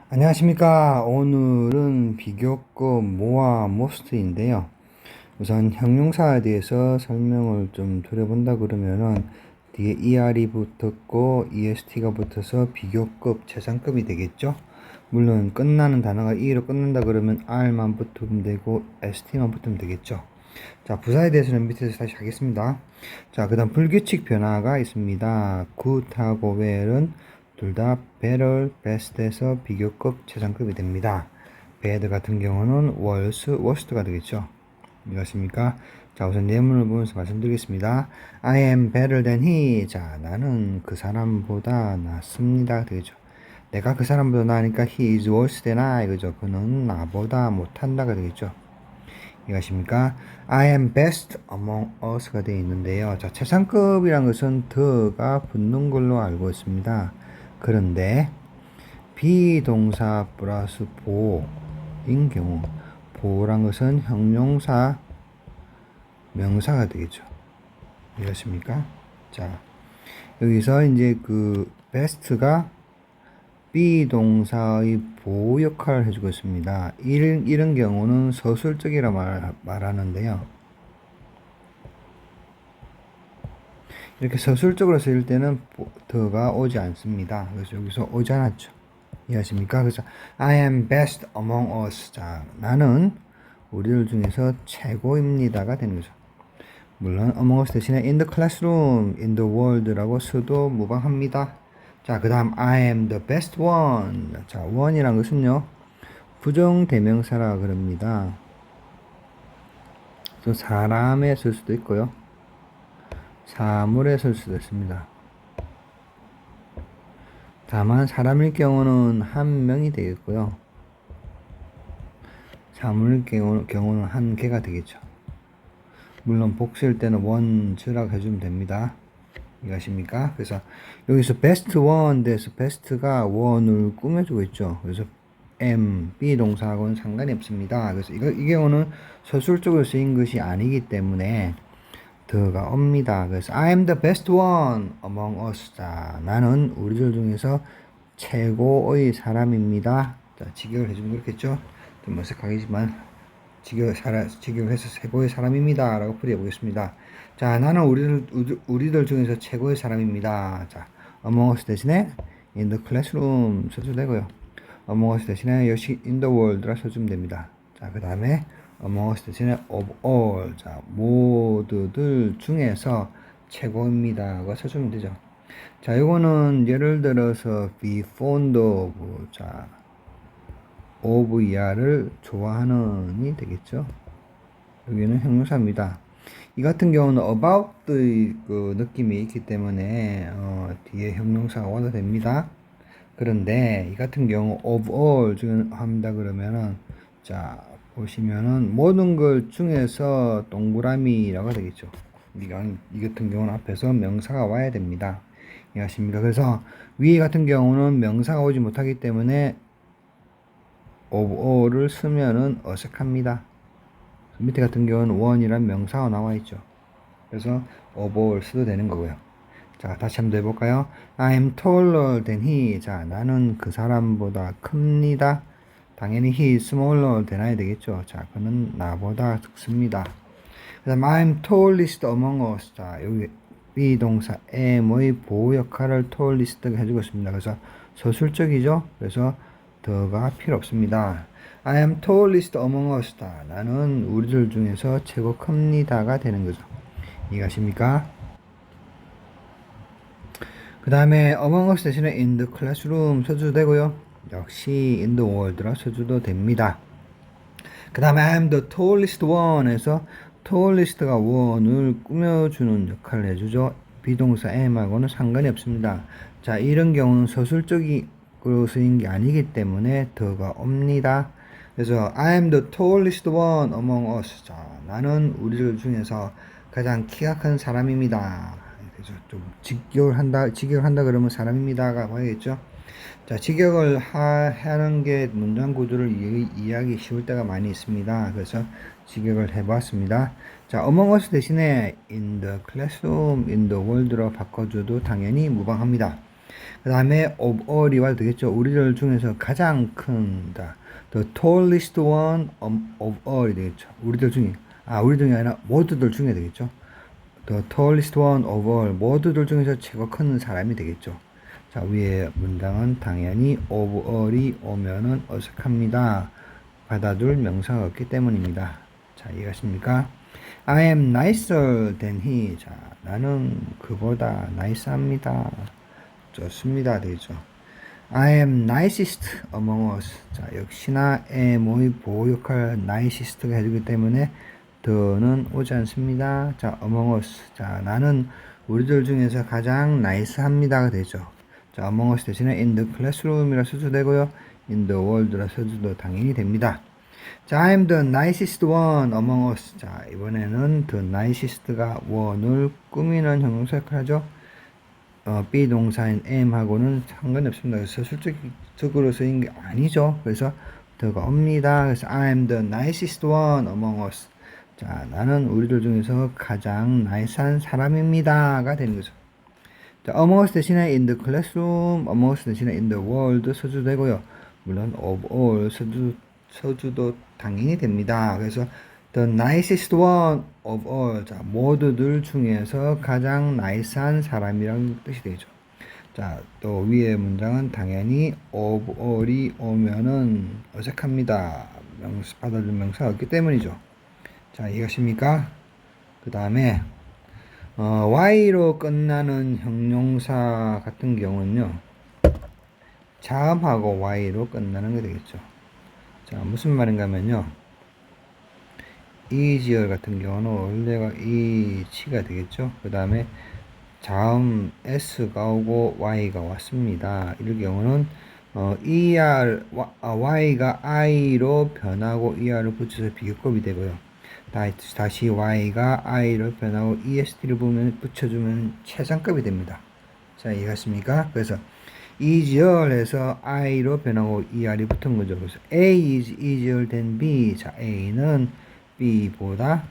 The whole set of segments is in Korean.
안녕하십니까. 오늘은 비교급 모아 모스트인데요. 우선 형용사에 대해서 설명을 좀 드려본다 그러면은 뒤에 er이 붙었고 est가 붙어서 비교급 최상급이 되겠죠. 물론 끝나는 단어가 e로 끝난다 그러면 r만 붙으면 되고 st만 붙으면 되겠죠. 자, 부사에 대해서는 밑에서 다시 하겠습니다. 자, 그 다음 불규칙 변화가 있습니다. good하고 well은 둘 다 better, best에서 비교급, 최상급이 됩니다. bad 같은 경우는 worse, worst가 되겠죠. 이해하십니까? 자, 우선 예문을 보면서 말씀드리겠습니다. I am better than he. 자, 나는 그 사람보다 낫습니다. 되겠죠. 내가 그 사람보다 나으니까 he is worse than I. 그죠? 그는 나보다 못한다가 되겠죠. 이해하십니까? I am best among us가 되어 있는데요. 자, 최상급이란 것은 더가 붙는 걸로 알고 있습니다. 그런데 비동사 플러스 보인 경우 보란 것은 형용사 명사가 되겠죠. 이해하십니까? 자, 여기서 이제 그 best가 비동사의 보호 역할을 해주고 있습니다. 이런 경우는 서술적이라 말하는데요. 이렇게 서술적으로 쓰일 때는 더가 오지 않습니다. 그래서 여기서 오지 않았죠. 이해하십니까? 그래서 I am best among us. 자, 나는 우리들 중에서 최고입니다가 되는 거죠. 물론 among us 대신에 in the classroom, in the world라고 써도 무방합니다. 자, 그 다음 I am the best one. 자, one이란 것은요 부정대명사라 그럽니다. 또 사람에 쓸 수도 있고요, 사물에 쓸 수도 있습니다. 다만 사람일 경우는 한 명이 되겠고요, 사물일 경우는 한 개가 되겠죠. 물론 복수일 때는 원즈라고 해주면 됩니다. 이해하십니까? 그래서 여기서 베스트 원 돼서 베스트가 원을 꾸며주고 있죠. 그래서 M, B 동사하고는 상관이 없습니다. 그래서 이 경우는 서술적으로 쓰인 것이 아니기 때문에 더가 옵니다. 그래서 I am the best one among us. 자, 나는 우리들 중에서 최고의 사람입니다. 자, 직역을 해주면 그렇겠죠? 좀 어색하겠지만 직역을 해서 최고의 사람입니다 라고 풀이해 보겠습니다. 자, 나는 우리들 중에서 최고의 사람입니다. 자, among us 대신에 in the classroom 써도 되고요, among us 대신에 역시 in the world라 써주면 됩니다. 자, 그 다음에 among us 대신에 of all. 자, 모두들 중에서 최고입니다가 써주면 되죠. 자, 이거는 예를 들어서 be fond of. 자, of 이하를 좋아하는이 되겠죠. 여기는 형용사입니다. 이 같은 경우는 about의 그 느낌이 있기 때문에 뒤에 형용사가 와도 됩니다. 그런데 이 같은 경우 of all 중에 합니다 그러면은, 자, 보시면은 모든 것 중에서 동그라미라고 되겠죠. 이 같은 경우는 앞에서 명사가 와야 됩니다. 이해하십니까? 그래서 위 같은 경우는 명사가 오지 못하기 때문에 of all을 쓰면은 어색합니다. 밑에 같은 경우는 one이란 명사가 나와 있죠. 그래서 of all 써도 되는 거고요. 자, 다시 한번 해볼까요? I'm taller than he. 자, 나는 그 사람보다 큽니다. 당연히 he is smaller than I 되겠죠. 자, 그는 나보다 작습니다. 그 다음 I'm tallest among us. 자, 여기 비동사 am의 보호 역할을 tallest가 해주고 있습니다. 그래서 서술적이죠. 그래서 더가 필요 없습니다. I am tallest among us. 자, 나는 우리들 중에서 최고 큽니다가 되는 거죠. 이해가십니까? 그 다음에 among us 대신에 in the classroom 써줘도 되고요, 역시 in the world라 써줘도 됩니다. 그 다음에 I am the tallest one 에서 tallest가 one을 꾸며주는 역할을 해주죠. 비동사 am하고는 상관이 없습니다. 자, 이런 경우는 서술적으로 쓰인 게 아니기 때문에 더가 옵니다. 그래서 I am the tallest one among us. 자, 나는 우리들 중에서 가장 키가 큰 사람입니다. 그래서 좀 직역을 한다 그러면 사람입니다가 봐야겠죠. 자, 직역을 하는 게 문장 구조를 이해하기 쉬울 때가 많이 있습니다. 그래서 직역을 해봤습니다. 자, among us 대신에 in the classroom, in the world로 바꿔줘도 당연히 무방합니다. 그 다음에 of all이 와도 되겠죠. 우리들 중에서 가장 큰다. The tallest one of all이 되겠죠. 우리들 중에 아니라 모두들 중에 되겠죠. The tallest one of all, 모두들 중에서 최고 큰 사람이 되겠죠. 자, 위에 문장은 당연히 of all이 오면은 어색합니다. 받아줄 명사가 없기 때문입니다. 자, 이해가십니까? I am nicer than he. 자, 나는 그보다 나이스합니다. 좋습니다. 되죠. I am nicest among us. 자, 역시나 am의 보호 역할 nicest가 해주기 때문에 더는 오지 않습니다. 자, among us. 자, 나는 우리들 중에서 가장 나이스합니다가 되죠. 자, among us 대신에 in the classroom이라 써도 되고요. in the world라 써도 당연히 됩니다. 자, I'm the nicest one among us. 자, 이번에는 the nicest가 one을 꾸미는 형용사 역할을 하죠. 비동사인 am하고는 상관이 없습니다. 그래서 서술적으로 쓰인 게 아니죠. 그래서 더가 옵니다. 그래서 I'm the nicest one among us. 자, 나는 우리들 중에서 가장 나이스한 사람입니다가 되는 거죠. 자, among us 대신에 in the classroom, among us 대신에 in the world 써도 되고요. 물론 of all 써도 당연히 됩니다. 그래서 the nicest one of all. 자, 모두들 중에서 가장 나이스한 사람이라는 뜻이 되죠. 자, 또 위에 문장은 당연히 of all이 오면은 어색합니다. 받아줄 명사가 없기 때문이죠. 자, 이해가십니까? 그 다음에 y로 끝나는 형용사 같은 경우는요, 자음하고 y로 끝나는 게 되겠죠. 자, 무슨 말인가 하면요, easier 같은 경우는 원래가 e치가 되겠죠. 그 다음에 자음 s가 오고 y가 왔습니다. 이럴 경우는 y가 i로 변하고 er을 붙여서 비교급이 되고요. 다시 y가 i로 변하고 est를 붙여주면 최상급이 됩니다. 자, 이해하십니까? 그래서 easier 해서 i로 변하고 er이 붙은 거죠. 그래서 A is easier than B. 자, A는 B보다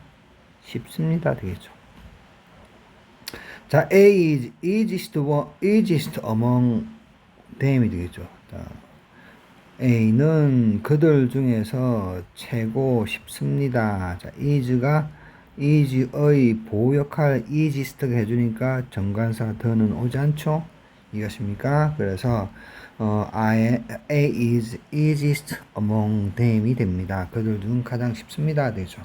쉽습니다. 되겠죠. 자, A is easiest among them이 되겠죠. 자, A는 그들 중에서 최고 쉽습니다. 자, is의 보호 역할 easiest가 해주니까 정관사 더는 오지 않죠. 이해하십니까? 그래서 A is easiest among them이 됩니다. 그들 중 가장 쉽습니다. 되죠.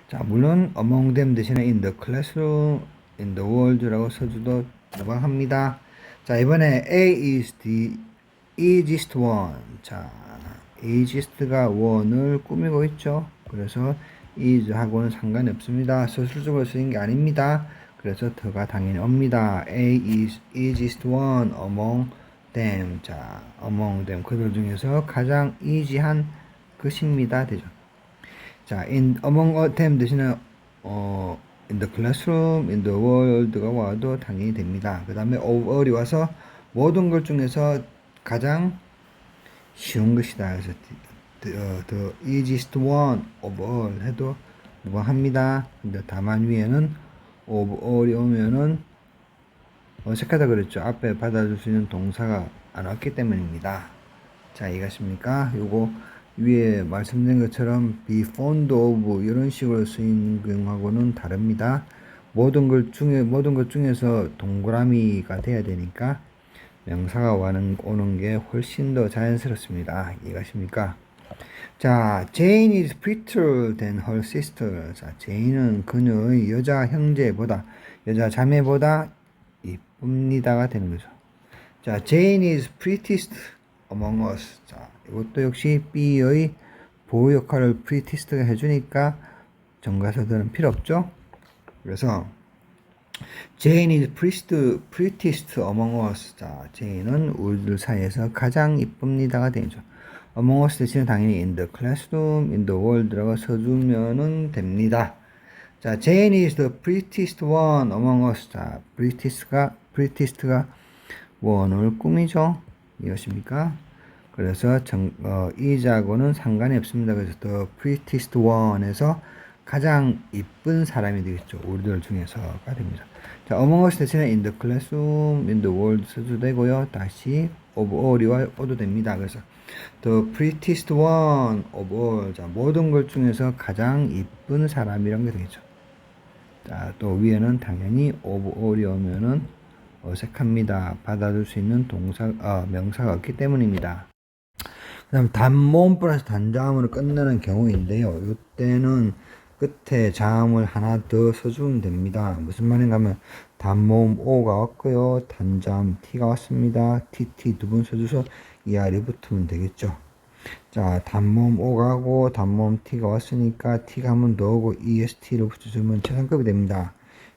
자, 물론 among them 대신에 in the classroom, in the world라고 써줘도 무방합니다. 자, 이번에 A is the easiest one. 자, easiest가 one을 꾸미고 있죠. 그래서 is하고는 상관이 없습니다. 서술적으로 쓰인 게 아닙니다. 그래서 더가 당연히 옵니다. A is easiest one among them. 자, among them. 그들 중에서 가장 easy한 것입니다. 되죠. 자, among them 대신에 in the classroom, in the world가 와도 당연히 됩니다. 그 다음에 of all이 와서 모든 것 중에서 가장 쉬운 것이다. 그래서 the easiest one of all 해도 무방합니다. 근데 다만 위에는 of all이 오면은 어색하다 그랬죠. 앞에 받아줄 수 있는 동사가 안 왔기 때문입니다. 자, 이해가십니까? 요거 위에 말씀드린 것처럼 be fond of 이런 식으로 쓰인 경우하고는 다릅니다. 모든 것 중에서 동그라미가 돼야 되니까 명사가 오는 게 훨씬 더 자연스럽습니다. 이해가십니까? 자, Jane is prettier than her sister. 자, 제인은 그녀의 여자 자매보다 이쁩니다가 되는 거죠. 자, Jane is prettiest among us. 자, 이것도 역시 B의 보호 역할을 prettiest가 해주니까 정가사들은 필요 없죠. 그래서 Jane is prettiest among us. 자, Jane은 우리들 사이에서 가장 이쁩니다가 되죠. among us 대신에 당연히 in the classroom, in the world라고 써주면은 됩니다. 자, Jane is the prettiest one among us. 자, prettiest가 one을 꾸미죠. 이것입니까? 그래서 is하고는 상관이 없습니다. 그래서 the prettiest one에서 가장 이쁜 사람이 되겠죠. 우리들 중에서가 됩니다. 자, among us 대신에 in the classroom, in the world 써도 되고요. 다시 of all이 와도 됩니다. 그래서 the prettiest one of all. 자, 모든 것 중에서 가장 이쁜 사람이란 게 되겠죠. 자, 또 위에는 당연히 of all이 오면은 어색합니다. 받아줄 수 있는 명사가 없기 때문입니다. 그 다음 단모음 플러스 단자음으로 끝내는 경우인데요. 이때는 끝에 자음을 하나 더 써주면 됩니다. 무슨 말인가 하면 단모음 O가 왔고요. 단자음 T가 왔습니다. TT 두 번 써줘서 이 알이 붙으면 되겠죠. 자, 단모음 O가 하고 단모음 T가 왔으니까 T가 한 번 더 오고 EST를 붙여주면 최상급이 됩니다.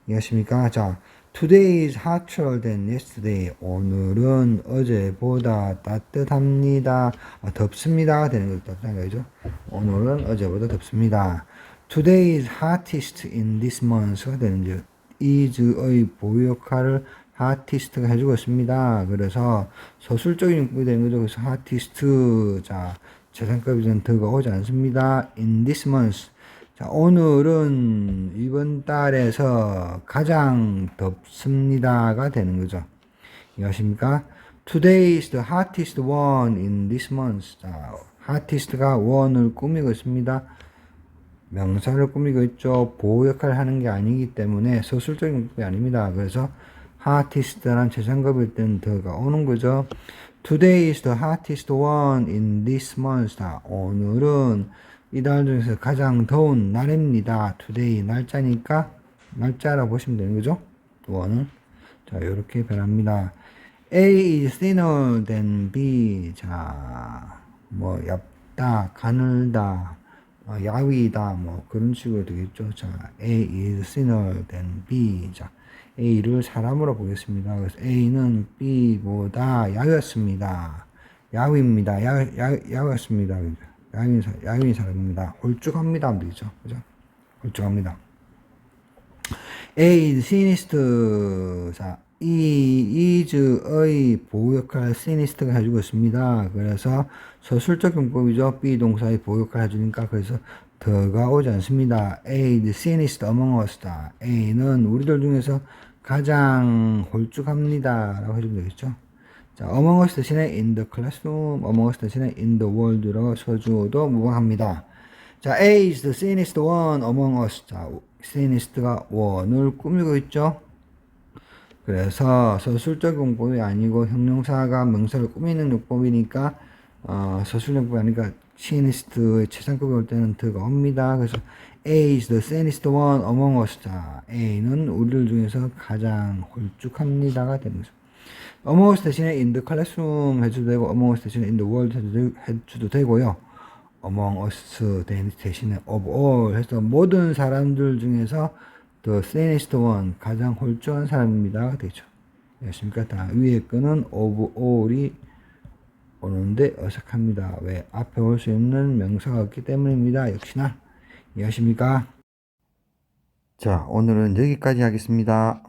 이해하십니까? 자, Today is hotter than yesterday. 오늘은 어제보다 따뜻합니다. 덥습니다. 되는 것도 마찬가지죠. 오늘은 어제보다 덥습니다. Today is hottest in this month가 되는 거. is의 보유 역할을 hottest가 해주고 있습니다. 그래서 서술적인 용법이 되는 거죠. 그래서 hottest. 자, 재산급이 전 더가 오지 않습니다. in this month. 자, 오늘은 이번 달에서 가장 덥습니다가 되는 거죠. 이해하십니까? Today is the hottest one in this month. 자, hottest가 one을 꾸미고 있습니다. 명사를 꾸미고 있죠. 보호 역할을 하는 게 아니기 때문에 서술적인 것이 아닙니다. 그래서 hottest란 재산급일 때는 더가 오는 거죠. Today is the hottest one in this month. 자, 오늘은 이달 중에서 가장 더운 날입니다. today 날짜니까 날짜라고 보시면 되는 거죠. 원은 자, 이렇게 변합니다. A is thinner than B. 자, 뭐 얇다, 가늘다, 야위다, 뭐 그런 식으로 되겠죠. 자, A is thinner than B. 자, A를 사람으로 보겠습니다. 그래서 A는 B보다 야였습니다. 야위입니다. 야였습니다. 야윈 사람입니다. 홀쭉합니다. 하면 되죠. 그죠? 홀쭉합니다. A is sinister. 자, is의 보호 역할 sinister가 해주고 있습니다. 그래서 서술적 용법이죠. be 동사의 보호 역할 해주니까 그래서 더가 오지 않습니다. A is sinister among us다. A는 우리들 중에서 가장 홀쭉합니다. 라고 해주면 되겠죠. 자, among us 대신에 in the classroom, among us 대신에 in the world라고 써줘도 무방합니다. 자, A is the thinnest one among us. 자, thinnest가 one을 꾸미고 있죠. 그래서 서술적 용법이 아니고 형용사가 명사를 꾸미는 용법이니까 서술적 용법이 아니니까 thinnest의 최상급이 올 때는 더가 옵니다. 그래서 A is the thinnest one among us. 자, A는 우리들 중에서 가장 홀쭉합니다가 되는 거죠. among us 대신에 in the classroom 해줘도 되고 among us 대신에 in the world 해줘도 되고요. among us 대신에 of all 해서 모든 사람들 중에서 the thinnest one 가장 홀쭉한 사람입니다. 되죠. 됐습니까? 다 위에 거는 of all이 오는데 어색합니다. 왜? 앞에 올 수 있는 명사가 없기 때문입니다. 역시나 이해하십니까? 자, 오늘은 여기까지 하겠습니다.